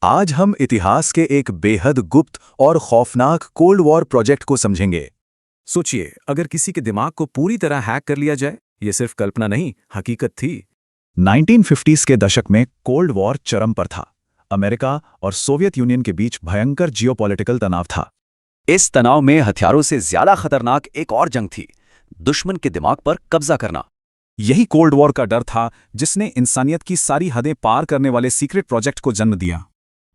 आज हम इतिहास के एक बेहद गुप्त और खौफनाक कोल्ड वॉर प्रोजेक्ट को समझेंगे। सोचिए, अगर किसी के दिमाग को पूरी तरह हैक कर लिया जाए। ये सिर्फ कल्पना नहीं, हकीकत थी। 1950s के दशक में कोल्ड वॉर चरम पर था। अमेरिका और सोवियत यूनियन के बीच भयंकर जियोपॉलिटिकल तनाव था। इस तनाव में हथियारों से ज्यादा खतरनाक एक और जंग थी, दुश्मन के दिमाग पर कब्जा करना। यही कोल्ड वॉर का डर था जिसने इंसानियत की सारी हदें पार करने वाले सीक्रेट प्रोजेक्ट को जन्म दिया।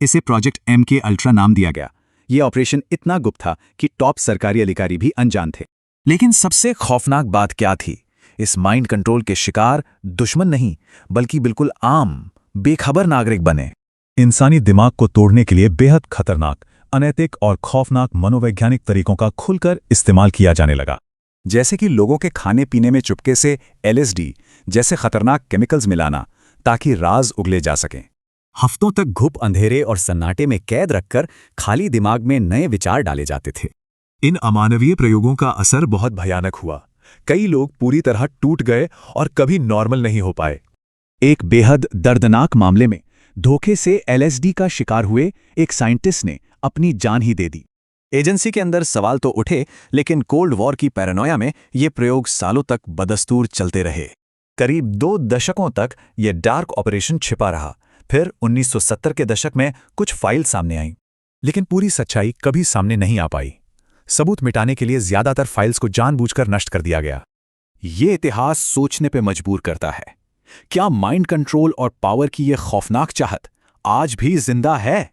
इसे प्रोजेक्ट MK अल्ट्रा नाम दिया गया। यह ऑपरेशन इतना गुप्त था कि टॉप सरकारी अधिकारी भी अनजान थे। लेकिन सबसे खौफनाक बात क्या थी? इस माइंड कंट्रोल के शिकार दुश्मन नहीं, बल्कि बिल्कुल आम, बेखबर नागरिक बने। इंसानी दिमाग को तोड़ने के लिए बेहद खतरनाक, अनैतिक और खौफनाक मनोवैज्ञानिक तरीकों का खुलकर इस्तेमाल किया जाने लगा। जैसे कि लोगों के खाने पीने में चुपके से LSD जैसे खतरनाक केमिकल्स मिलाना, ताकि राज उगले जा सकें। हफ्तों तक घुप अंधेरे और सन्नाटे में कैद रखकर खाली दिमाग में नए विचार डाले जाते थे। इन अमानवीय प्रयोगों का असर बहुत भयानक हुआ। कई लोग पूरी तरह टूट गए और कभी नॉर्मल नहीं हो पाए। एक बेहद दर्दनाक मामले में धोखे से LSD का शिकार हुए एक साइंटिस्ट ने अपनी जान ही दे दी। एजेंसी के अंदर सवाल तो उठे, लेकिन कोल्ड वॉर की पैरानोया में ये प्रयोग सालों तक बदस्तूर चलते रहे। करीब 2 दशकों तक ये डार्क ऑपरेशन छिपा रहा। फिर 1970 के दशक में कुछ फाइल सामने आईं, लेकिन पूरी सच्चाई कभी सामने नहीं आ पाई। सबूत मिटाने के लिए ज्यादातर फाइल्स को जानबूझकर नष्ट कर दिया गया। ये इतिहास सोचने पे मजबूर करता है। क्या माइंड कंट्रोल और पावर की ये खौफनाक चाहत आज भी जिंदा है?